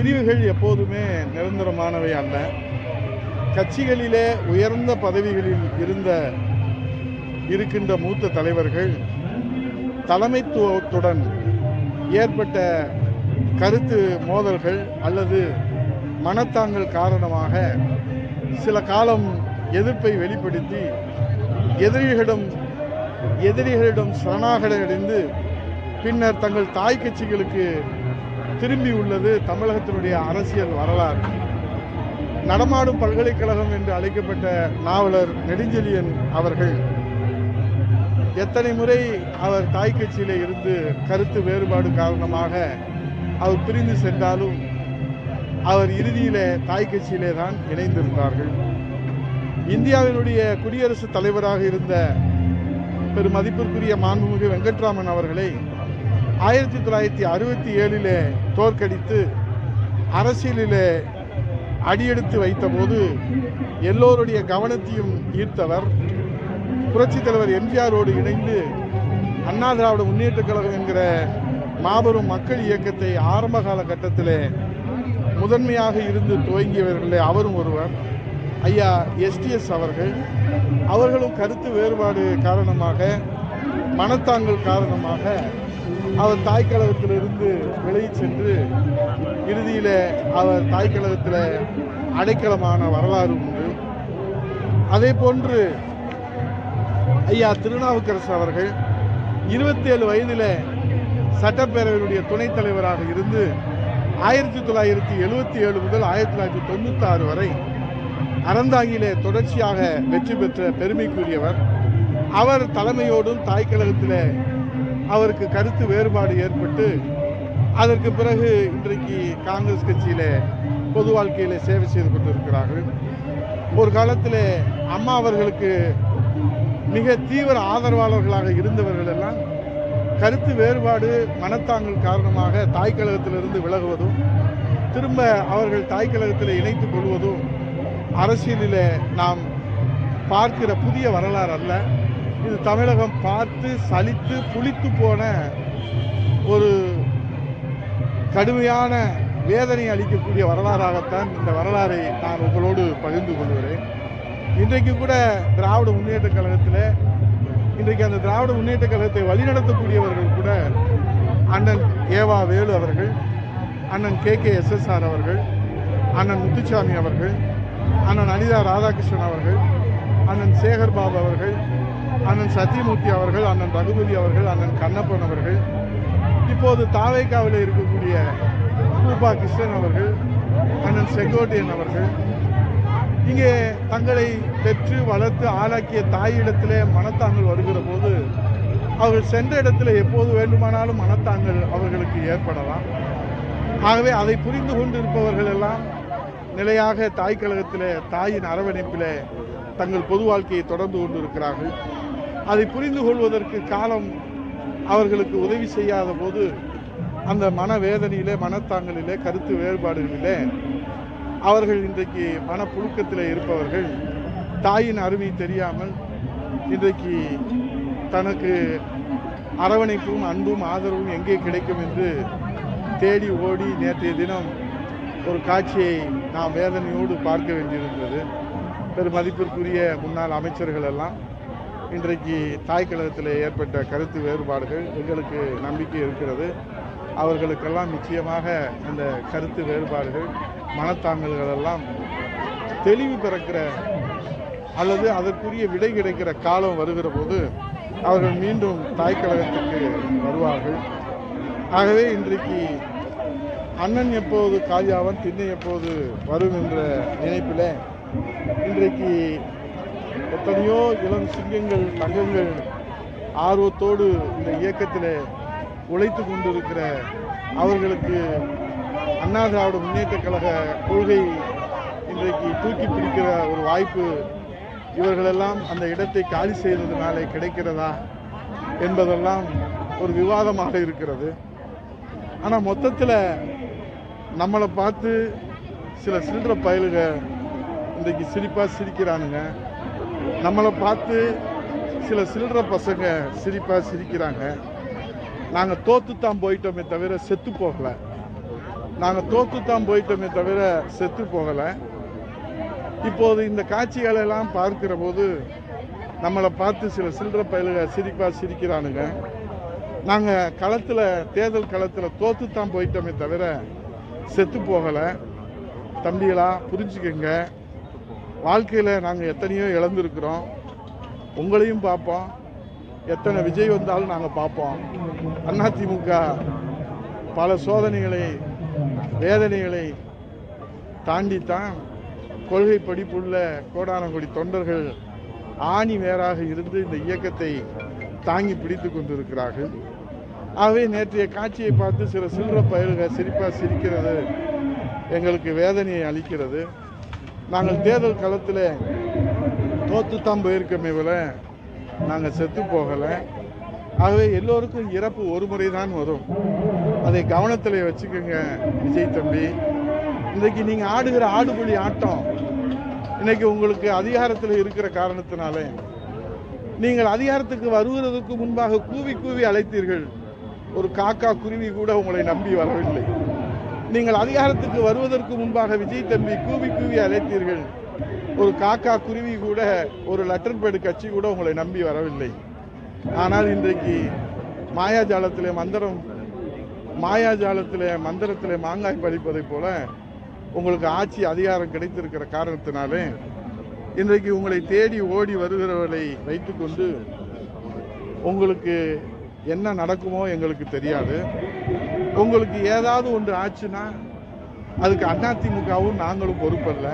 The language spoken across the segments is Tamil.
பிரிவுகள் எப்போதுமே நிரந்தரமானவை அல்ல. கட்சிகளிலே உயர்ந்த பதவிகளில் இருக்கின்ற மூத்த தலைவர்கள் தலைமைத்துவத்துடன் ஏற்பட்ட கருத்து மோதல்கள் அல்லது மனத்தாங்கல் காரணமாக சில காலம் எதிர்ப்பை வெளிப்படுத்தி எதிரிகளிடம் சரணாகதி அடைந்து பின்னர் தங்கள் தாய் கட்சிகளுக்கு திரும்பி உள்ளது தமிழகத்தினுடைய அரசியல் வரலாறு. நடமாடும் பல்கலைக்கழகம் என்று அழைக்கப்பட்ட நாவலர் நெடுஞ்செழியன் அவர்கள் எத்தனை முறை அவர் தாய் கட்சியிலே இருந்து கருத்து வேறுபாடு காரணமாக அவர் பிரிந்து சென்றாலும் அவர் இறுதியிலே தாய் கட்சியிலே தான் இணைந்திருந்தார்கள். இந்தியாவினுடைய குடியரசுத் தலைவராக இருந்த பெருமதிப்பிற்குரிய மாண்புமிகு வெங்கட்ராமன் அவர்களை 1967 தோற்கடித்து அரசியலிலே அடியெடுத்து வைத்தபோது எல்லோருடைய கவனத்தையும் ஈர்த்தவர். புரட்சித் தலைவர் எம்ஜிஆரோடு இணைந்து அண்ணா திராவிட முன்னேற்றக் கழகம் என்கிற மாபெரும் மக்கள் இயக்கத்தை ஆரம்ப காலகட்டத்தில் முதன்மையாக இருந்து துவங்கியவர்களே அவரும் ஒருவர். ஐயா எஸ்டிஎஸ் அவர்களும் கருத்து வேறுபாடு காரணமாக மனத்தாங்கல் காரணமாக அவர் தாய் கழகத்திலிருந்து விலகி சென்று இறுதியில் அவர் தாய் கழகத்தில் அடைக்கலமான வரலாறு உண்டு. அதே போன்று ஐயா திருநாவுக்கரசு அவர்கள் 27 வயதில் சட்டப்பேரவையினுடைய துணைத் தலைவராக இருந்து 1977 முதல் 1996 வரை அறந்தாங்கிலே தொடர்ச்சியாக வெற்றி பெற்ற பெருமைக்குரியவர். அவர் தலைமையோடும் தாய் கழகத்தில் அவருக்கு கருத்து வேறுபாடு ஏற்பட்டு அதற்கு பிறகு இன்றைக்கு காங்கிரஸ் கட்சியில் பொது வாழ்க்கையில் சேவை செய்து கொண்டிருக்கிறார்கள். ஒரு காலத்தில் அம்மா அவர்களுக்கு மிக தீவிர ஆதரவாளர்களாக இருந்தவர்கள் எல்லாம் கருத்து வேறுபாடு மனத்தாங்கல் காரணமாக தாய் கழகத்திலிருந்து விலகுவதும் திரும்ப அவர்கள் தாய் கழகத்தில் இணைத்துக் கொள்வதும் அரசியலில் நாம் பார்க்கிற புதிய வரலாறு அல்ல. இது தமிழகம் பார்த்து சலித்து புளித்து போன ஒரு கடுமையான வேதனை அளிக்கக்கூடிய வரலாறாகத்தான் இந்த வரலாறை நான் உங்களோடு பகிர்ந்து கொள்கிறேன். இன்றைக்கு கூட திராவிட முன்னேற்ற கழகத்தில் இன்றைக்கு அந்த திராவிட முன்னேற்ற கழகத்தை வழிநடத்தக்கூடியவர்கள் கூட அண்ணன் ஏவா வேலு அவர்கள், அண்ணன் KKSSR அவர்கள், அண்ணன் முத்துசாமி அவர்கள், அண்ணன் அனிதா ராதாகிருஷ்ணன் அவர்கள், அண்ணன் சேகர் பாபு அவர்கள், அண்ணன் சத்தியமூர்த்தி அவர்கள், அண்ணன் ரகுபதி அவர்கள், அண்ணன் கண்ணப்பன் அவர்கள், இப்போது தாவேக்காவில் இருக்கக்கூடிய பூபா கிருஷ்ணன் அவர்கள், அண்ணன் செங்கோட்டையன் அவர்கள், இங்கே தங்களை பெற்று வளர்த்து ஆளாக்கிய தாயிடத்திலே மனத்தாங்கல் வருகிற போது அவர்கள் சென்ற இடத்துல எப்போது வேண்டுமானாலும் மனத்தாங்கல் அவர்களுக்கு ஏற்படலாம். ஆகவே அதை புரிந்து கொண்டிருப்பவர்கள் எல்லாம் நிலையாக தாய் கழகத்தில் தாயின் அரவணைப்பில் தங்கள் பொது வாழ்க்கையை தொடர்ந்து கொண்டிருக்கிறார்கள். அதை புரிந்து கொள்வதற்கு காலம் அவர்களுக்கு உதவி செய்யாத போது அந்த மனவேதனையிலே மனத்தாங்கலிலே கருத்து வேறுபாடுகளிலே அவர்கள் இன்றைக்கு மனப்புழுக்கத்தில் இருப்பவர்கள் தாயின் அருமை தெரியாமல் இன்றைக்கு தனக்கு அரவணைப்பும் அன்பும் ஆதரவும் எங்கே கிடைக்கும் என்று தேடி ஓடி நேற்றைய தினம் ஒரு காட்சியை நாம் வேதனையோடு பார்க்க வேண்டியிருந்தது. பெருமதிப்பிற்குரிய முன்னாள் அமைச்சர்கள் எல்லாம் இன்றைக்கு தாய் கழகத்தில் ஏற்பட்ட கருத்து வேறுபாடுகள் எங்களுக்கு நம்பிக்கை இருக்கிறது. அவர்களுக்கெல்லாம் நிச்சயமாக அந்த கருத்து வேறுபாடுகள் மனத்தாங்கல்கள் எல்லாம் தெளிவு பிறக்கிற அல்லது அதற்குரிய விடை கிடைக்கிற காலம் வருகிற போது அவர்கள் மீண்டும் தாய் கழகத்துக்கு வருவார்கள். ஆகவே இன்றைக்கு அண்ணன் எப்போது காலியாவன் திண்ணை எப்போது வரும் என்ற நினைப்பில் இன்றைக்கு எத்தனையோ இளம் சிங்கங்கள் தங்கங்கள் ஆர்வத்தோடு இந்த இயக்கத்தில் உழைத்து கொண்டிருக்கிற அவர்களுக்கு அண்ணா திராவிட முன்னேற்ற கழக கொள்கை இன்றைக்கு தூக்கி பிடிக்கிற ஒரு வாய்ப்பு இவர்களெல்லாம் அந்த இடத்தை காலி செய்ததுனாலே கிடைக்கிறதா என்பதெல்லாம் ஒரு விவாதமாக இருக்கிறது. ஆனால் மொத்தத்தில் நம்மளை பார்த்து சில சில்லற பயலுக இன்றைக்கு சிரிப்பாக சிரிக்கிறானுங்க. நம்மளை பார்த்து சில சில்லற பசங்க சிரிப்பாக சிரிக்கிறாங்க. நாங்கள் தோற்றுத்தான் போயிட்டோமே தவிர செத்து போகலை. நாங்கள் தோத்துத்தான் போயிட்டோமே தவிர செத்து போகலை. இப்போது இந்த காட்சிகளெல்லாம் பார்க்கிற போது நம்மளை பார்த்து சில சில்லற பயலுக சிரிக்கிறானுங்க. நாங்கள் களத்தில், தேர்தல் களத்தில் தோத்துத்தான் போயிட்டோமே தவிர செத்து போகலை. தம்பிகளா புரிஞ்சுக்கங்க, வாழ்க்கையில் நாங்கள் எத்தனையோ இழந்திருக்கிறோம். உங்களையும் பார்ப்போம், எத்தனை விஜய் வந்தாலும் நாங்கள் பார்ப்போம். அதிமுக பல சோதனைகளை, வேதனைகளை தாண்டித்தான் கொள்கை படிப்புள்ள கோடான கோடி தொண்டர்கள் ஆணி வேறாக இருந்து இந்த இயக்கத்தை தாங்கி பிடித்து கொண்டிருக்கிறார்கள். ஆகவே நேற்றைய காட்சியை பார்த்து சில சில்லற பயல்கள் சிரிக்கிறது எங்களுக்கு வேதனையை அளிக்கிறது. நாங்கள் தேர்தல் களத்தில் தோத்துத்தான் போயிருக்கமே போல நாங்கள் செத்து போகலை. ஆகவே எல்லோருக்கும் இறப்பு ஒரு முறை தான் வரும். அதை கவனத்தில் வச்சுக்கோங்க விஜய் தம்பி. இன்றைக்கு நீங்கள் ஆடுகிற ஆடுபுலி ஆட்டம் இன்னைக்கு உங்களுக்கு அதிகாரத்தில் இருக்கிற காரணத்தினாலே நீங்கள் அதிகாரத்துக்கு வருவதற்கு முன்பாக கூவி கூவி அழைத்தீர்கள். ஒரு காக்கா குருவி கூட உங்களை நம்பி வரவில்லை. நீங்கள் அதிகாரத்துக்கு வருவதற்கு முன்பாக விஜய் தம்பி கூவி கூவி அழைத்தீர்கள். ஒரு காக்கா குருவி கூட, ஒரு லெட்டர் பேடு கட்சி கூட உங்களை நம்பி வரவில்லை. ஆனால் இன்றைக்கு மாயாஜாலத்திலே மந்திரத்திலே மாங்காய் பறிப்பதைப் போல உங்களுக்கு ஆட்சி அதிகாரம் கிடைத்திருக்கிற காரணத்தினாலே இன்றைக்கு உங்களை தேடி ஓடி வருகிறவர்களை வைத்துக்கொண்டு உங்களுக்கு என்ன நடக்குமோ எங்களுக்கு தெரியாது. உங்களுக்கு ஏதாவது ஒன்று ஆச்சுன்னா அதுக்கு அதிமுகவும் நாங்களும் பொறுப்பல்ல.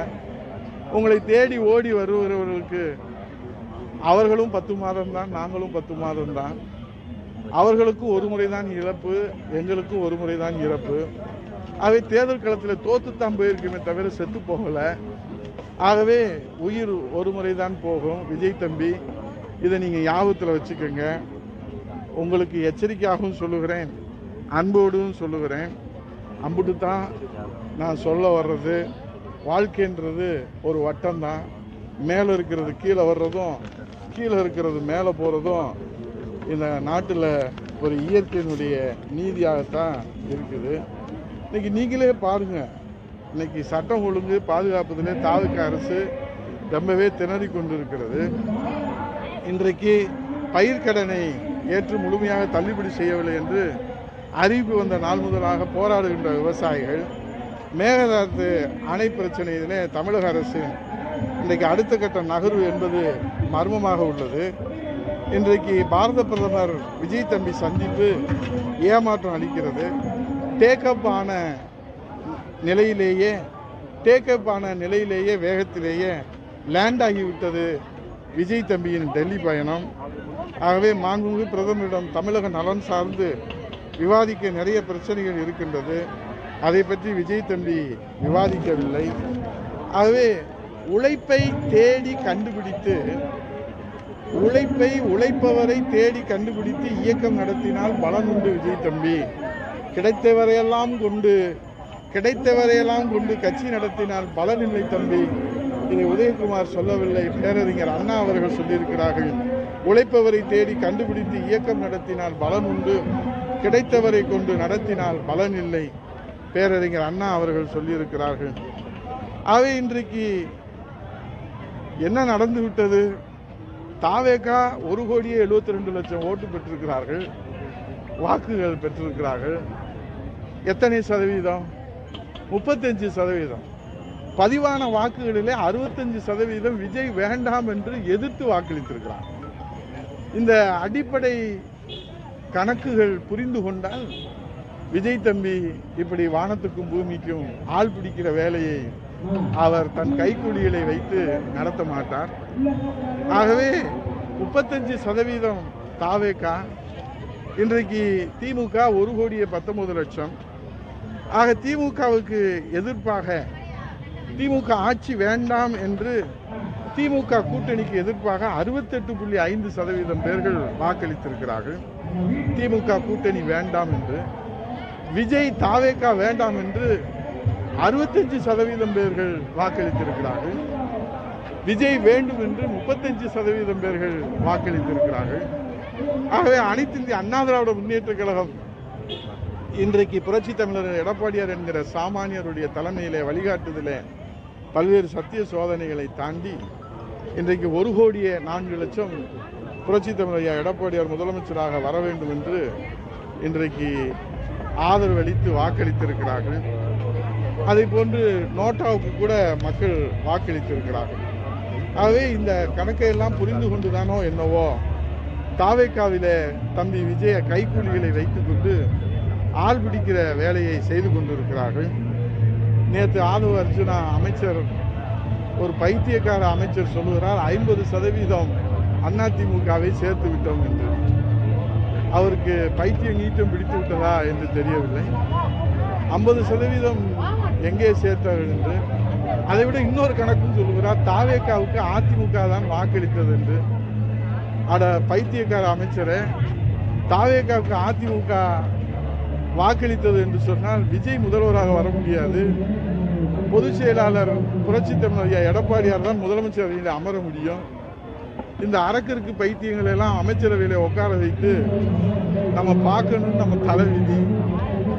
உங்களை தேடி ஓடி வருகிறவர்களுக்கு அவர்களும் 10 மாதம் தான், நாங்களும் 10 மாதம் தான். அவர்களுக்கும் ஒரு முறை தான் இழப்பு, எங்களுக்கும் ஒரு முறை தான் இறப்பு. ஆகவே தேர்தல் களத்தில் தோத்துத்தான் போயிருக்குமே தவிர செத்து போகலை. ஆகவே உயிர் ஒரு முறை தான் போகும். விஜய் தம்பி, இதை நீங்கள் ஞாபகத்தில் வச்சுக்கோங்க. உங்களுக்கு எச்சரிக்கையாகவும் சொல்லுகிறேன், அன்போடும் சொல்லுகிறேன். அம்புட்டு தான் நான் சொல்ல வர்றது. வாழ்க்கைன்றது ஒரு வட்டம் தான். மேலே இருக்கிறது கீழே வர்றதும், கீழே இருக்கிறது மேலே போகிறதும் இந்த நாட்டில் ஒரு இயற்கையினுடைய நீதியாகத்தான் இருக்குது. இன்றைக்கி நீங்களே பாருங்கள், இன்றைக்கி சட்டம் ஒழுங்கு பாதுகாப்பதிலே தாலுகா அரசு ரொம்பவே திணறி கொண்டிருக்கிறது. இன்றைக்கு பயிர்க்கடனை ஏற்று முழுமையாக தள்ளுபடி செய்யவில்லை என்று அறிவிப்பு வந்த நாள் முதலாக போராடுகின்ற விவசாயிகள், மேகதாது அணை பிரச்சனையிலே தமிழக அரசு இன்றைக்கு அடுத்த கட்ட நகர்வு என்பது மர்மமாக உள்ளது. இன்றைக்கு பாரத பிரதமர் விஜய் தம்பி சந்திப்பு ஏமாற்றம் அளிக்கிறது. டேக்கப் ஆன நிலையிலேயே வேகத்திலேயே லேண்ட் ஆகிவிட்டது விஜய் தம்பியின் டெல்லி பயணம். ஆகவே மாண்புமிகு பிரதமரிடம் தமிழக நலன் சார்ந்து விவாதிக்க நிறைய பிரச்சனைகள் இருக்கின்றது. அதை பற்றி விஜய் தம்பி விவாதிக்கவில்லை. ஆகவே உழைப்பவரை தேடி கண்டுபிடித்து இயக்கம் நடத்தினால் பலன் உண்டு விஜய் தம்பி. கிடைத்தவரையெல்லாம் கொண்டு கட்சி நடத்தினால் பலனில்லை தம்பி. இதை உதயகுமார் சொல்லவில்லை, பேரறிஞர் அண்ணா அவர்கள் சொல்லியிருக்கிறார்கள். உழைப்பவரை தேடி கண்டுபிடித்து இயக்கம் நடத்தினால் பலன் உண்டு, கிடைத்தவரை கொண்டு நடத்தினால் பலன் இல்லை, பேரறிஞர் அண்ணா அவர்கள் சொல்லியிருக்கிறார்கள். ஆகவே இன்றைக்கு என்ன நடந்து விட்டது? தாவேகா 1,72,00,000 ஓட்டு பெற்றிருக்கிறார்கள், வாக்குகள் பெற்றிருக்கிறார்கள். எத்தனை சதவீதம்? 35%. பதிவான வாக்குகளிலே 65% விஜய் வேண்டாம் என்று எதிர்த்து வாக்களித்திருக்கிறார். இந்த அடிப்படை கணக்குகள் புரிந்து கொண்டால் விஜய் தம்பி இப்படி வானத்துக்கும் பூமிக்கும் ஆள் பிடிக்கிற வேலையை அவர் தன் கைக்கூலிகளை வைத்து நடத்த மாட்டார். ஆகவே 35% தாவேகா, இன்றைக்கு திமுக 1,19,00,000. ஆக திமுகவுக்கு எதிர்ப்பாக, திமுக ஆட்சி வேண்டாம் என்று திமுக கூட்டணிக்கு எதிர்ப்பாக 68.5% பேர்கள் வாக்களித்திருக்கிறார்கள். திமுக கூட்டணி வேண்டாம் என்று. விஜய் தாவேகா வேண்டாம் என்று 65% பேர்கள் வாக்களித்திருக்கிறார்கள். விஜய் வேண்டும் என்று 35% பேர்கள் வாக்களித்திருக்கிறார்கள். ஆகவே அனைத்து இந்திய அண்ணா திராவிட முன்னேற்ற கழகம் இன்றைக்கு புரட்சி தமிழர் எடப்பாடியார் என்கிற சாமானியருடைய தலைமையிலே வழிகாட்டுதலே பல்வேறு சத்திய சோதனைகளை தாண்டி இன்றைக்கு 1,04,00,000 புரட்சி தமிழர் எடப்பாடியார் முதலமைச்சராக வர வேண்டும் என்று இன்றைக்கு ஆதரவளித்து வாக்களித்திருக்கிறார்கள். அதை போன்று நோட்டாவுக்கு கூட மக்கள் வாக்களித்திருக்கிறார்கள். ஆகவே இந்த கணக்கை எல்லாம் புரிந்து கொண்டுதானோ என்னவோ தாவேக்காவிலே தம்பி விஜய கைக்கூலிகளை வைத்துக்கொண்டு ஆள் பிடிக்கிற வேலையை செய்து கொண்டிருக்கிறார்கள். நேற்று ஆதவ அர்ஜுனா அமைச்சர், ஒரு பைத்தியக்கார அமைச்சர் சொல்லுகிறார் 50% அதிமுகவை சேர்த்து விட்டோம் என்று. அவருக்கு பைத்தியம் நீட்டம் பிடித்து விட்டதா என்று தெரியவில்லை. 50% எங்கே சேர்த்தார்கள் என்று. அதை விட இன்னொரு கணக்கும் சொல்லுகிறார், தாவேக்காவுக்கு அதிமுக தான் வாக்களித்தது என்று. அட பைத்தியக்கார அமைச்சரை, தாவேக்காவுக்கு அதிமுக வாக்களித்தது என்று சொன்னால் விஜய் முதல்வராக வர முடியாது. பொதுச் செயலாளர் புரட்சி தமிழர் எடப்பாடியார் தான் முதலமைச்சர் அவையில் அமர முடியும். இந்த அரக்கருக்கு பைத்தியங்களை எல்லாம் அமைச்சரவையில் உட்கார வைத்து நம்ம பார்க்கணும்னு நம்ம தலைவிதி.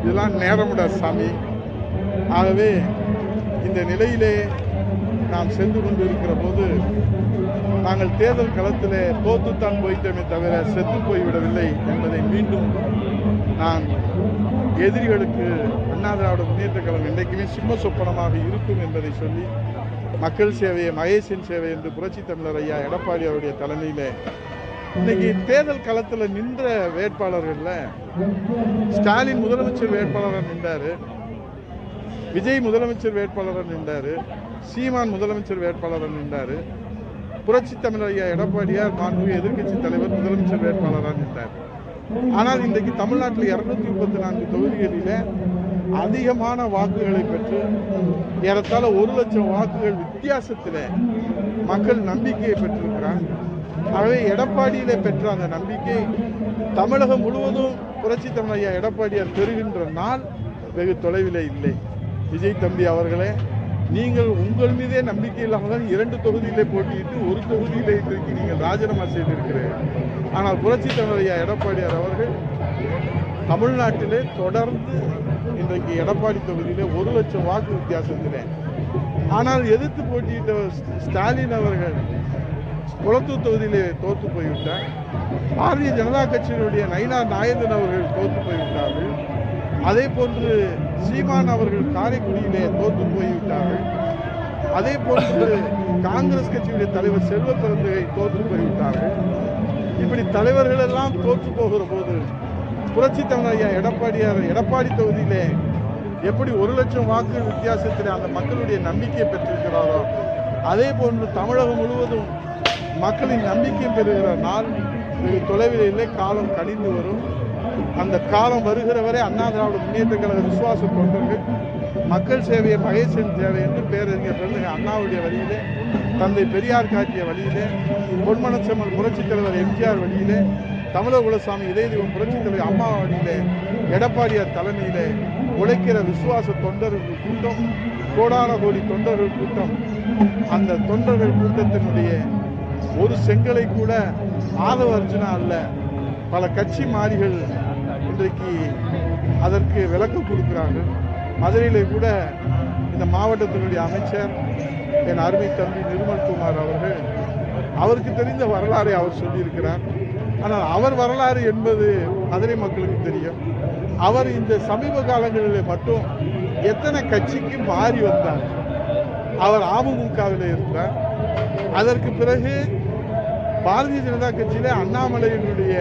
இதெல்லாம் நேரமுட சாமி. ஆகவே இந்த நிலையிலே நாம் சென்று கொண்டு இருக்கிற போது நாங்கள் தேர்தல் களத்திலே தோத்துத்தான் போயிட்டோமே தவிர செத்து போய்விடவில்லை என்பதை மீண்டும் நான் எதிரிகளுக்கு அண்ணா திராவிட முன்னேற்ற கழகம் என்றைக்குமே சிம்ம சொப்பனமாக இருக்கும் என்பதை சொல்லி, மக்கள் சேவையை மகேசன் சேவை என்று புரட்சி தமிழர் ஐயா எடப்பாடி அவருடைய தலைமையில் இன்னைக்கு தேர்தல் களத்தில் நின்ற வேட்பாளர்களில் ஸ்டாலின் முதலமைச்சர் வேட்பாளராக நின்றார், விஜய் முதலமைச்சர் வேட்பாளராக நின்றார், சீமான் முதலமைச்சர் வேட்பாளராக நின்றார், புரட்சி தமிழர் ஐயா எடப்பாடியார் மாண்புமிகு எதிர்க்கட்சி தலைவர் முதலமைச்சர் வேட்பாளராக நின்றார். ஆனால் இன்றைக்கு தமிழ்நாட்டில் 234 தொகுதிகளில் அதிகமான வாக்குகளை பெற்று ஏறத்தாழ 1,00,000 வாக்குகள் வித்தியாசத்தில் மக்கள் நம்பிக்கையை பெற்றிருக்கிறார். ஆகவே எடப்பாடியிலே பெற்ற அந்த நம்பிக்கை தமிழகம் முழுவதும் புரட்சி தமிழர் ஐயா எடப்பாடியார் பெறுகின்ற நாள் வெகு தொலைவில் இல்லை. விஜய் தம்பி அவர்களே, நீங்கள் உங்கள் மீதே நம்பிக்கை இல்லாமல் தான் 2 தொகுதியிலே போட்டியிட்டு 1 தொகுதியிலே இன்றைக்கு நீங்கள் ராஜினாமா செய்திருக்கிறீர்கள். ஆனால் புரட்சி தமிழர் ஐயா எடப்பாடியார் அவர்கள் தமிழ்நாட்டிலே தொடர்ந்து இன்றைக்கு எடப்பாடி தொகுதியிலே 1,00,000 வாக்கு வித்தியாசத்திலே, ஆனால் எதிர்த்து போட்டியிட்ட ஸ்டாலின் அவர்கள் குளத்தூர் தொகுதியிலே தோற்று போய்விட்டார். பாரதிய ஜனதா கட்சியினுடைய நயினார் நாகேந்திரன் அவர்கள் தோற்று போய்விட்டார்கள். அதே போன்று சீமான் அவர்கள் காரைக்குடியிலே தோற்று போய்விட்டார்கள். அதே போன்று காங்கிரஸ் கட்சியுடைய தலைவர் செல்வ பிறந்தகை தோற்று போய்விட்டார்கள். இப்படி தலைவர்கள் எல்லாம் தோற்று போகிற போது புரட்சி தமிழர் ஐயா எடப்பாடி தொகுதியிலே எப்படி 1,00,000 வாக்கு வித்தியாசத்தில் அந்த மக்களுடைய நம்பிக்கையை பெற்றிருக்கிறாரோ, அதே போன்று தமிழகம் முழுவதும் மக்களின் நம்பிக்கை பெறுகிற நாள் வெகு தொலைவில் இல்லை. காலம் கனிந்து வரும். அந்த காலம் வருகிற வரை அண்ணா திராவிட முன்னேற்ற கழக விசுவாச தொண்டர்கள் மக்கள் சேவையை மகேசன் சேவை என்று பேரறிஞர் பெருந்தகை அண்ணாவுடைய வழியிலே, தந்தை பெரியார் காட்டிய வழியிலே, பொன்மனச்செம்மல் புரட்சித் தலைவர் எம்ஜிஆர் வழியிலே, தமிழர் குலசாமி இதயதெய்வம் புரட்சித் தலைவர் அம்மா வழியிலே, எடப்பாடியார் தலைமையிலே உழைக்கிற விசுவாச தொண்டர்கள் கூட்டம், கோடான கோடி தொண்டர்கள் கூட்டம். அந்த தொண்டர்கள் கூட்டத்தினுடைய ஒரு செங்கலை கூட ஆதவ அர்ஜுனா அல்ல, பல கட்சி மாறிகள் இன்றைக்கு அதற்கு விளக்கம் கொடுக்கிறார்கள். மதுரையிலே கூட இந்த மாவட்டத்தினுடைய அமைச்சர் என் அருமை தம்பி நிர்மல்குமார் அவர்கள், அவருக்கு தெரிந்த வரலாறை அவர் சொல்லியிருக்கிறார். ஆனால் அவர் வரலாறு என்பது மதுரை மக்களுக்கு தெரியும். அவர் இந்த சமீப காலங்களில் மட்டும் எத்தனை கட்சிக்கு மாறி வந்தார். அவர் அமமுகவில் இருந்தார். அதற்கு பிறகு பாரதிய ஜனதா கட்சியிலே அண்ணாமலையினுடைய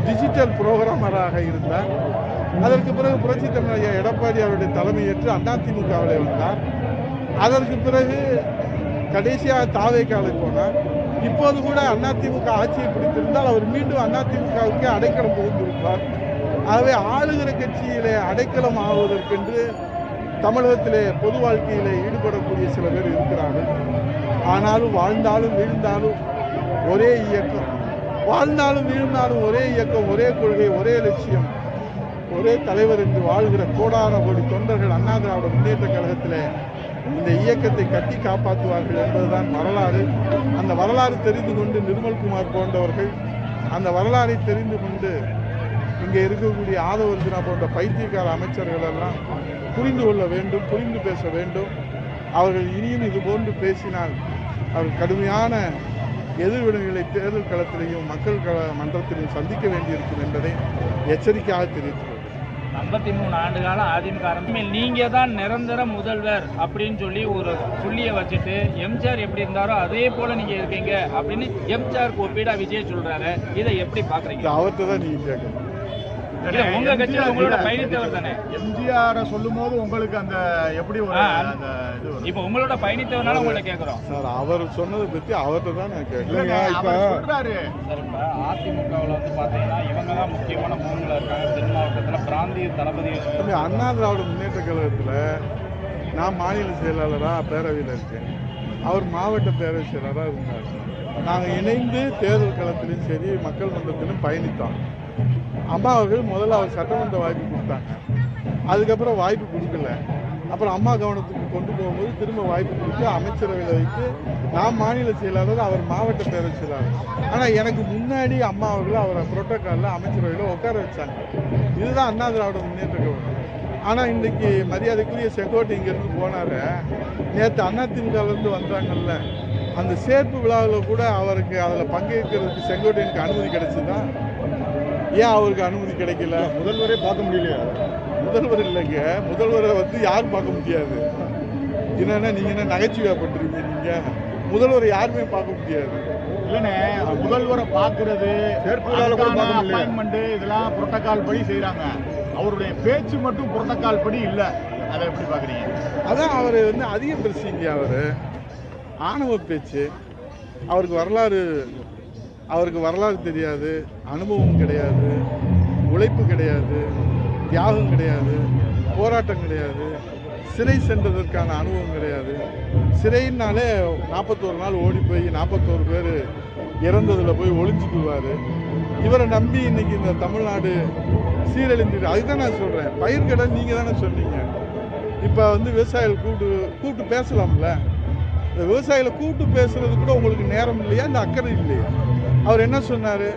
டிஜிட்டல் புரோகிராமராக இருந்தார். அதற்கு பிறகு புரட்சி தமிழர் ஐயா எடப்பாடி அவருடைய தலைமையேற்று அதிமுகவில் வந்தார். அதற்கு பிறகு கடைசியாக தாவேக்காவை போனார். இப்போது கூட அதிமுக ஆட்சியை பிடித்திருந்தால் அவர் மீண்டும் அதிமுகவுக்கு அடைக்கலம் புகுந்திருப்பார். ஆகவே ஆளுகிற கட்சியிலே அடைக்கலம் ஆவதற்கென்று தமிழகத்திலே பொது வாழ்க்கையிலே ஈடுபடக்கூடிய சில பேர் இருக்கிறார்கள். ஆனாலும் வாழ்ந்தாலும் வீழ்ந்தாலும் ஒரே இயக்கம், வாழ்ந்தாலும் வீழ்ந்தாலும் ஒரே இயக்கம், ஒரே கொள்கை, ஒரே லட்சியம், ஒரே தலைவர் என்று வாழ்கிற கோடான கோடி தொண்டர்கள் அண்ணா திராவிட முன்னேற்ற கழகத்தில் இந்த இயக்கத்தை கட்டி காப்பாற்றுவார்கள் என்பதுதான் வரலாறு. அந்த வரலாறு தெரிந்து கொண்டு நிர்மல்குமார் போன்றவர்கள் அந்த வரலாறை தெரிந்து கொண்டு இங்கே இருக்கக்கூடிய ஆதவர்ஜுனா போன்ற பைத்தியக்கார அமைச்சர்கள் எல்லாம் புரிந்து கொள்ள வேண்டும், புரிந்து பேச வேண்டும். அவர்கள் இனியும் இது போன்று பேசினால் அவர்கள் கடுமையான எதிர்வினைகளை தேர்தல் களத்திலையும் மக்கள் மன்றத்திலையும் சந்திக்க வேண்டியிருக்கும் என்பதை எச்சரிக்கையாக தெரிவித்துள்ளது. 53 ஆண்டு காலம் அதிமுக நீங்க தான் நிரந்தர முதல்வர் அப்படின்னு சொல்லி ஒரு புள்ளியை வச்சுட்டு எம்ஜிஆர் எப்படி இருந்தாரோ அதே போல நீங்க இருக்கீங்க அப்படின்னு எம்ஜிஆருக்கு ஒப்பீடா விஜய் சொல்றாரு. இதை எப்படி பாக்குறீங்க? அவர்கிட்ட தான் நீங்க கேட்கணும். உங்க கட்சியில உங்களோட பயணித்தவர் தானே எம்ஜிஆர் சொல்லும் போது உங்களுக்கு அந்த எப்படி ஒரு இப்ப உங்களோட பயணித்தவனால உங்களை கேட்கிறோம் சார். அவர் சொன்னதை பத்தி அவர்கிட்ட தான் நான் கேட்கிறேன். சொல்றாரு சார், இப்ப அதிமுகவில் வந்து பாத்தீங்கன்னா இவங்க தான் முக்கியமான மூணுல இருக்காங்க. தென் மாவட்டத்தில் பிராந்திய தளபதி அண்ணா திராவிட முன்னேற்ற கழகத்துல நான் மாநில செயலாளராக பேரவையில் இருக்கேன். அவர் மாவட்ட பேரவை செயலாளராக இருந்தார். நாங்கள் இணைந்து தேர்தல் களத்திலும் சரி மக்கள் மன்றத்திலும் பயணித்தோம். அம்மா அவர்கள் முதல்ல அவர் சட்டமன்ற வாய்ப்பு கொடுத்தாங்க. அதுக்கப்புறம் வாய்ப்பு கொடுக்கல. அப்புறம் அம்மா கவனத்துக்கு கொண்டு போகும்போது திரும்ப வாய்ப்பு கொடுத்து அமைச்சரவையில் வைத்து நான் மாநில செயலாளர், அவர் மாவட்ட பேரவை செயலாளர். ஆனால் எனக்கு முன்னாடி அம்மா அவர்கள் அவரை புரோட்டோக்காலில் அமைச்சரவையில் உட்கார வச்சாங்க. இதுதான் அண்ணா திராவிட முன்னேற்ற கழகம். ஆனால் இன்றைக்கி மரியாதைக்குரிய செங்கோட்டை இங்கேருந்து போனார். நேற்று அதிமுகலேருந்து வந்தாங்கல்ல, அந்த சேர்ப்பு விழாவில் கூட அவருக்கு அதில் பங்கேற்கிறதுக்கு செங்கோட்டையனுக்கு அனுமதி கிடைச்சதா? ஏன் அவருக்கு அனுமதி கிடைக்கல? முதல்வரே பார்க்க முடியலையா? முதல்வர் இல்லைங்க, முதல்வரை வந்து யாரும் பார்க்க முடியாது. என்னன்னா நீங்க என்ன நகைச்சுவையா பண்றீங்க? நீங்க முதல்வரை யாருமே பார்க்க முடியாது. இல்லைண்ணே, முதல்வரை பார்க்கறது அப்பாயின்மெண்ட் இதெல்லாம் புரோட்டோகால் படி செய்யறாங்க. அவருடைய பேச்சு மட்டும் புரோட்டோகால் படி இல்லை. அதை எப்படி பாக்குறீங்க? அதான் அவர் வந்து அதிக பேசுறீங்க. அவர் ஆணவ பேச்சு. அவருக்கு வரலாறு தெரியாது, அனுபவம் கிடையாது, உழைப்பு கிடையாது, தியாகம் கிடையாது, போராட்டம் கிடையாது, சிறை சென்றதற்கான அனுபவம் கிடையாது. சிறைனாலே 41 நாள் ஓடி போய் 41 பேர் இறந்ததில் போய் ஒளிஞ்சுக்குவார். இவரை நம்பி இன்னைக்கு இந்த தமிழ்நாடு சீரழிந்து. அதுதான் நான் சொல்கிறேன். பயிர்கடன் நீங்கள் தானே சொன்னீங்க. இப்போ வந்து விவசாயிகள் கூப்பிட்டு பேசலாம்ல. இந்த விவசாயிகளை கூப்பிட்டு பேசுறது கூட உங்களுக்கு நேரம் இல்லையா? இந்த அக்கறை இல்லையா? அவர் என்ன சொன்னார்?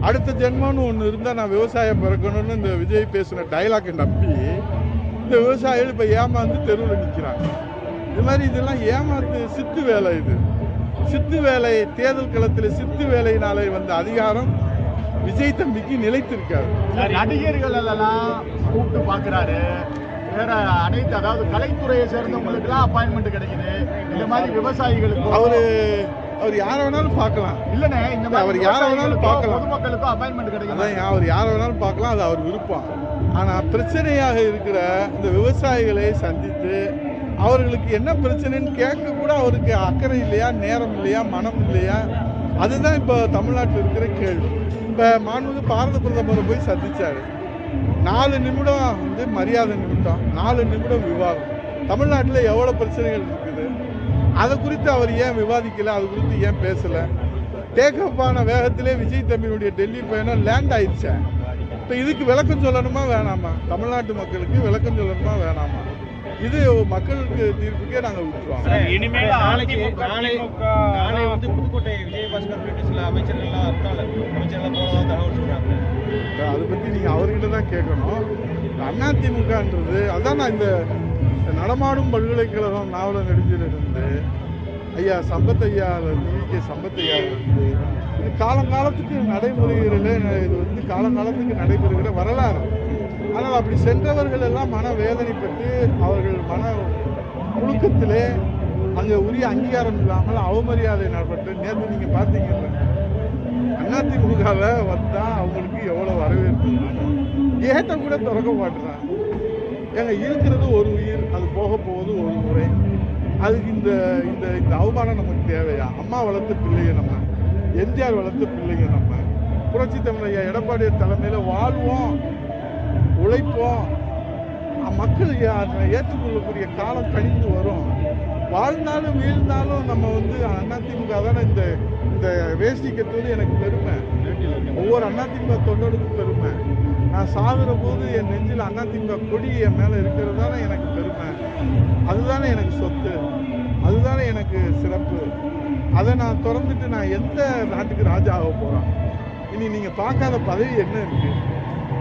அடுத்த ஜென்மம்னு ஒன்று இருந்தால் நான் விவசாயம் பிறக்கணும்னு இந்த விஜய் பேசின டைலாக்கை நம்பி இந்த விவசாயிகள் இப்போ ஏமாந்து தெருவில் நிற்கிறாங்க. இது மாதிரி இதெல்லாம் ஏமாத்து சித்து வேலை. இது சித்து வேலை. தேர்தல் களத்தில் சித்து வேலையினாலே வந்த அதிகாரம் விஜய் தம்பிக்கு நிலைத்திருக்காரு. நடிகர்கள் எல்லாம் கூப்பிட்டு பார்க்குறாரு. வேற அனைத்து அதாவது கலைத்துறையை சேர்ந்தவங்களுக்கு எல்லாம் அப்பாயின்மெண்ட் கிடைக்குது. இந்த மாதிரி விவசாயிகளுக்கு அவர் யாரை வேணாலும் பார்க்கலாம். இல்லைண்ணே, இந்த மாதிரி அவர் யாரை வேணாலும் பார்க்கலாம். பொதுமக்களுக்கும் அப்பாயின்மெண்ட் கிடைக்கும். அவர் யாரை வேணாலும் பார்க்கலாம். அது அவர் விருப்பம். ஆனால் பிரச்சனையாக இருக்கிற இந்த விவசாயிகளை சந்தித்து அவர்களுக்கு என்ன பிரச்சனைன்னு கேட்க கூட அவருக்கு அக்கறை இல்லையா, நேரம் இல்லையா, மனம் இல்லையா? அதுதான் இப்போ தமிழ்நாட்டில் இருக்கிற கேள்வி. இப்போ மாண்புமிகு பாரத பிரதமரை போய் சந்திச்சாரு. 4 நிமிடம் வந்து மரியாதை நிமிடம், 4 நிமிடம் விவாதம். தமிழ்நாட்டில் எவ்வளோ பிரச்சனைகள் இருக்குது, அதை குறித்து அவர் ஏன் விவாதிக்கலை? அது குறித்து ஏன் பேசலை? டேக்அப்பான வேகத்திலே விஜய் தம்பியினுடைய டெல்லி பயணம் லேண்ட் ஆயிடுச்சேன். இப்போ இதுக்கு விளக்கம் சொல்லணுமா வேணாமா? தமிழ்நாட்டு மக்களுக்கு விளக்கம் சொல்லணுமா வேணாமா? இது மக்களுக்கு தீர்ப்புக்கே நாங்கள் விட்டுருவோம். இனிமேல் நாளை வந்து புதுக்கோட்டை விஜயபாஸ்கர் வீட்டு சில அமைச்சர்கள்லாம் போனதாக தகவல் சொல்றாங்க. அதை பற்றி நீங்கள் அவர்கிட்ட தான் கேட்கணும். அதிமுகன்றது அதான் நான் இந்த நடமாடும் பல்கலைக்கழகம் நாவலர் நெடுஞ்சிலிருந்து ஐயா சம்பத் ஐயாவிலிருந்து வி.கே. சம்பத் ஐயாவிலிருந்து இது காலங்காலத்துக்கு நடைமுறைகளில் இது வந்து காலங்காலத்துக்கு நடைபெறுகிற வரலாறு. ஆனால் அப்படி சென்றவர்கள் எல்லாம் மனவேதனைப்பட்டு அவர்கள் மன புழுக்கத்திலே அங்கே உரிய அங்கீகாரம் இல்லாமல் அவமரியாதை நடப்பட்டு நேற்று நீங்கள் பார்த்தீங்கல்ல அதிமுகவில் வந்தால் அவங்களுக்கு எவ்வளோ வரவேற்பு. கேட்டை கூட திறக்க மாட்டுறாங்க. ஏங்க இருக்கிறது ஒரு உயிர், அது போக போவது ஒரு முறை. அதுக்கு இந்த இந்த இந்த அவமானம் நமக்கு தேவையா? அம்மா வளர்த்த பிள்ளைங்க நம்ம, எம்ஜிஆர் வளர்த்த பிள்ளைங்க நம்ம, புரட்சி தமிழ் எடப்பாடியார் தலைமையில் வாழ்வோம், உழைப்போம், மக்கள் ஏற்றுக்கொள்ளக்கூடிய காலம் கழிந்து வரும். வாழ்ந்தாலும் வீழ்ந்தாலும் நம்ம வந்து அதிமுக தானே. இந்த வேஷ்டி கட்டுவது எனக்கு பெருமை. ஒவ்வொரு அதிமுக தொண்டனுக்கும் பெருமை. நான் சாகுற போது என் நெஞ்சில் அதிமுக கொடி என் மேலே இருக்கிறது தானே எனக்கு பெருமை. அதுதானே எனக்கு சொத்து, அதுதானே எனக்கு சிறப்பு. அதை நான் திறந்துட்டு நான் எந்த நாட்டுக்கு ராஜா ஆக போகிறேன்? இனி நீங்கள் பார்க்காத பதவி என்ன இருக்குது?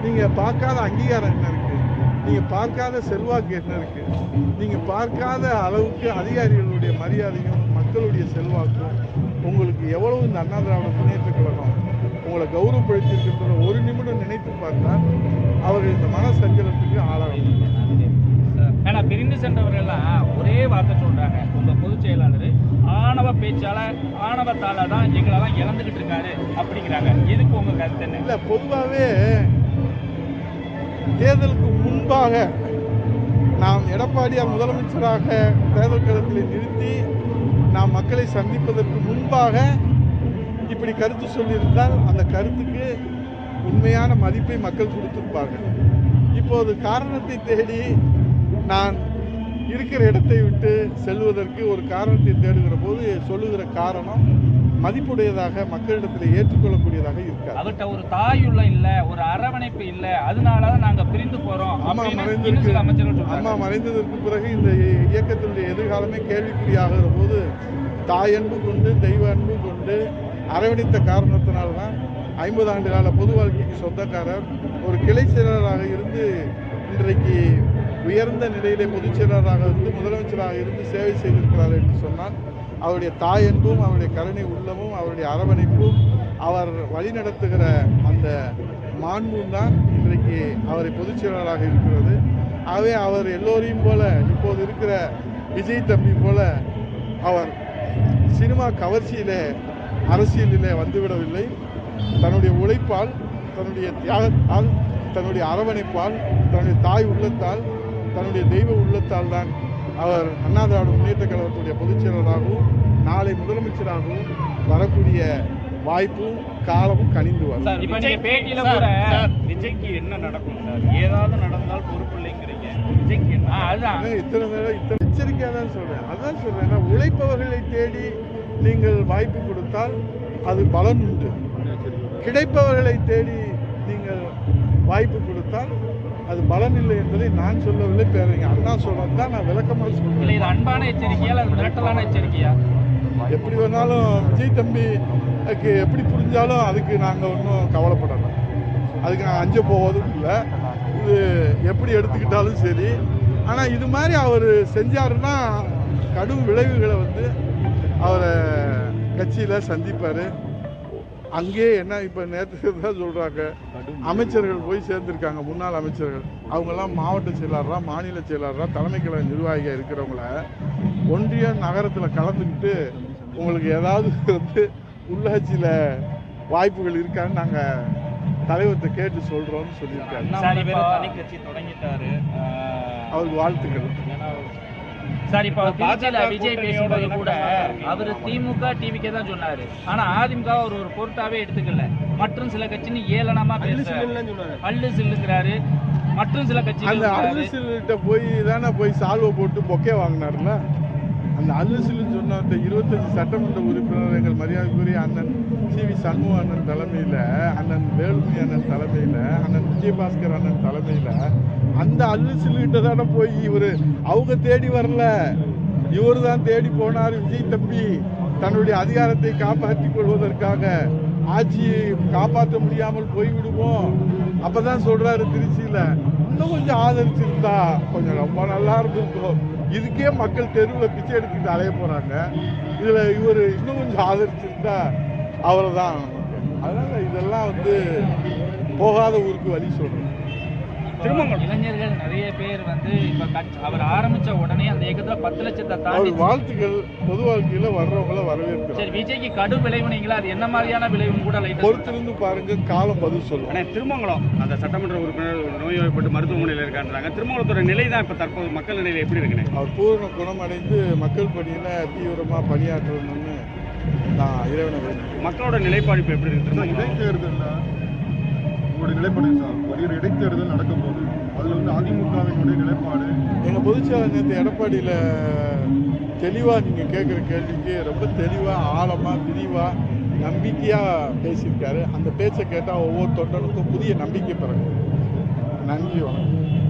நீங்கள் பார்க்காத அங்கீகாரம் என்ன இருக்குது, நீங்கள் பார்க்காத செல்வாக்கு என்ன இருக்குது, நீங்கள் பார்க்காத அளவுக்கு அதிகாரிகளுடைய மரியாதையும் மக்களுடைய செல்வாக்கும் உங்களுக்கு எவ்வளவு இந்த அண்ணா திராவிட முன்னேற்ற கழகம் உங்களை கௌரவப்படுத்தியிருக்கின்ற ஒரு நிமிடம் நினைத்து பார்த்தால் அவர்கள் இந்த மன சஞ்சலத்துக்கு ஆளாகும். ஏன்னா பிரிந்து சென்றவர்கள்லாம் ஒரே வார்த்தை சொல்றாங்க, உங்க பொதுச் செயலாளர் ஆணவ பேச்சாளர் ஆணவத்தால தான் எங்களெல்லாம் இழந்துகிட்டு இருக்காரு அப்படிங்கிறாங்க. எதுக்கு உங்க கருத்து என்ன? இல்லை, பொதுவாகவே தேர்தலுக்கு முன்பாக நாம் எடப்பாடியார் முதலமைச்சராக தேர்தல் களத்தில் நிறுத்தி நாம் மக்களை சந்திப்பதற்கு முன்பாக இப்படி கருத்து சொல்லியிருந்தால் அந்த கருத்துக்கு உண்மையான மதிப்பை மக்கள் கொடுத்திருப்பார்கள். இப்போது காரணத்தை தேடி நான் இருக்கிற இடத்தை விட்டு செல்வதற்கு ஒரு காரணத்தை தேடுகிற போது சொல்லுகிற காரணம் மதிப்புடையதாக மக்களிடத்தில் ஏற்றுக்கொள்ளக்கூடியதாக இருக்காது. அவர்கிட்ட ஒரு தாயுள்ள இல்ல, ஒரு அரவணைப்பு இல்ல, அதனாலதான் நாங்க பிரிந்து போறோம். அம்மா மறைந்ததற்கு பிறகு இந்த இயக்கத்தினுடைய எதிர்காலமே கேள்விக்குறியாகிற போது தாய் அன்பு கொண்டு தெய்வ அன்பு கொண்டு அரவணைத்த காரணத்தினால்தான் 50 ஆண்டு கால பொது வாழ்க்கைக்கு சொந்தக்காரர் ஒரு கிளை செயலராக இருந்து இன்றைக்கு உயர்ந்த நிலையிலே பொதுச் செயலராக இருந்து முதலமைச்சராக இருந்து சேவை செய்திருக்கிறார் என்று சொன்னால் அவருடைய தாய் அன்பும் அவருடைய கருணை உள்ளமும் அவருடைய அரவணைப்பும் அவர் வழிநடத்துகிற அந்த மாண்பும் தான் இன்றைக்கு அவரை பொதுச் செயலராக இருக்கிறது. ஆகவே அவர் எல்லோரையும் போல இப்போது இருக்கிற விஜய் தம்பி போல அவர் சினிமா கவர்ச்சியிலே அரசியலிலே வந்துவிடவில்லை. தன்னுடைய உழைப்பால், தன்னுடைய தியாகத்தால், தன்னுடைய அரவணைப்பால், தன்னுடைய தாய் உள்ளத்தால், தன்னுடைய தெய்வ உள்ளத்தால் தான் அவர் அண்ணா திராவிட முன்னேற்ற கழகத்துடைய பொதுச் செயலராகவும் நாளை முதலமைச்சராகவும் வரக்கூடிய வாய்ப்பும் காலமும் கனிந்து வரும். இப்ப நீங்க பேட்டியில கூட விஜய்க்கு என்ன நடக்கும் சார், ஏதாவது நடந்தால் பொறுப்பு இல்லைங்கிறீங்க. விஜய்க்கு என்ன அதுதான் இத்தனை எச்சரிக்கையாக தான் சொல்றேன். அதான் சொல்றேன், உழைப்பவர்களை தேடி நீங்கள் வாய்ப்பு கொடுத்தால் அது பலன் உண்டு. கிடைப்பவர்களை தேடி நீங்கள் வாய்ப்பு கொடுத்தால் அது பலன் இல்லை என்பதை நான் சொல்லவில்லை, பேரறிஞர் அண்ணா சொல்றது தான் நான் விளக்கமாக சொல்றேன். இது அன்பான எச்சரிக்கையா அல்லது மிரட்டலான எச்சரிக்கையா? எப்படி வேணாலும் விஜய் தம்பிக்கு எப்படி புரிஞ்சாலும் அதுக்கு நாங்கள் ஒன்றும் கவலைப்படலாம், அதுக்கு நாங்கள் அஞ்ச போவதும் இல்லை. இது எப்படி எடுத்துக்கிட்டாலும் சரி. ஆனால் இது மாதிரி அவர் செஞ்சாருன்னா கடும் விளைவுகளை வந்து அவரை கட்சியில் சந்திப்பார். அங்கே என்ன இப்போ நேற்று தான் சொல்கிறாங்க, அமைச்சர்கள் போய் சேர்ந்துருக்காங்க, முன்னாள் அமைச்சர்கள். அவங்கெல்லாம் மாவட்ட செயலாளராக, மாநில செயலாளராக, தலைமை கழக நிர்வாகியாக இருக்கிறவங்கள ஒன்றிய நகரத்தில் கலந்துக்கிட்டு உங்களுக்கு ஏதாவது வந்து உள்ளாட்சியில் வாய்ப்புகள் இருக்கான்னு நாங்கள் தலைவர்கிட்ட கேட்டு சொல்கிறோம்னு சொல்லியிருக்காரு. கட்சி தொடங்கிட்டாரு, அவருக்கு வாழ்த்துக்கள். சார், இப்ப விஜய் பேசும்போது கூட அவர் திமுக டிவிக்கே தான் சொன்னாரு. ஆனா அதிமுக அவர் ஒரு பொருட்டாவே எடுத்துக்கல. மற்றும் சில கட்சின்னு ஏளனமா அள்ளு சில்லுங்கிறாரு. மற்றும் சில கட்சி அந்த அள்ளு சில்லுகிட்ட போய் தானே போய் சால்வை போட்டு பொக்கே வாங்கினார்ல. அந்த அல்லு சில்லுன்னு சொன்ன அந்த 25 சட்டமன்ற உறுப்பினர் எங்கள் மரியாதைக்குரிய அண்ணன் சி.வி. சண்முக அண்ணன் தலைமையில், அண்ணன் வேலுமணி அண்ணன் தலைமையில், அண்ணன் விஜயபாஸ்கர் அண்ணன் தலைமையில் அந்த அல்லு சில்லுகிட்ட தானே போய் இவர் அவங்க தேடி வரல, இவர் தான் தேடி போனார். விஜய் தம்பி தன்னுடைய அதிகாரத்தை காப்பாற்றிக் கொள்வதற்காக ஆட்சியை காப்பாற்ற முடியாமல் போய்விடுவோம் அப்பதான் சொல்றாரு திருச்சியில். இன்னும் கொஞ்சம் ஆதரிச்சிருந்தா கொஞ்சம் ரொம்ப நல்லா இருந்திருக்கும். இதுக்கே மக்கள் தெருவில் பிச்சை எடுத்துக்கிட்டு அலைய போறாங்க. இதுல இவர் இன்னும் கொஞ்சம் ஆதரிச்சிருந்தா அவரை தான். அதனால இதெல்லாம் வந்து போகாத ஊருக்கு வழி சொல்றேன். திருமங்கலம் இளைஞர்கள் நிறைய பேர் வந்து இப்ப அவர் ஆரம்பிச்ச உடனே அந்த இயக்கத்துல 10 லட்சத்தை தாண்டி வாழ்த்துக்கள் பொது வாழ்க்கையில வர்றவங்கள வரவேற்கிறோம். சரி, விஜய்க்கு கடும் விளைவுனீங்களா? அது என்ன மாதிரியான விளைவுன்னு கூட பொறுத்திருந்து பாருங்க, காலம் பதில் சொல்லுவோம். திருமங்கலம் அந்த சட்டமன்ற உறுப்பினர் நோய்வாய்ப்பட்டு மருத்துவமனையில் இருக்கான்றாங்க. திருமங்கலத்தோட நிலை தான் இப்ப தற்போது மக்கள் நிலையில எப்படி இருக்குன்னு? அவர் பூர்ண குணமடைந்து மக்கள் பணியில தீவிரமா பணியாற்றணும்னு நான் இறைவனை வேண்டிக்கிறேன். மக்களோட நிலைப்பாடு இப்ப எப்படி இருக்கு? இடைத்தேர்தல் உங்களுடைய நிலைப்பாடு சார், ஒரு இடைத்தேர்தல் நடக்கும் போது அதில் வந்து அதிமுகவினுடைய நிலைப்பாடு எங்கள் பொதுச்செயலாளர் நேற்று எடப்பாடியில் தெளிவாக நீங்கள் கேட்குற கேள்விக்கு ரொம்ப தெளிவாக ஆழமாக விரிவாக நம்பிக்கையாக பேசியிருக்காரு. அந்த பேச்சை கேட்டால் ஒவ்வொரு தொண்டனுக்கும் புதிய நம்பிக்கை பிறகு. நன்றி, வணக்கம்.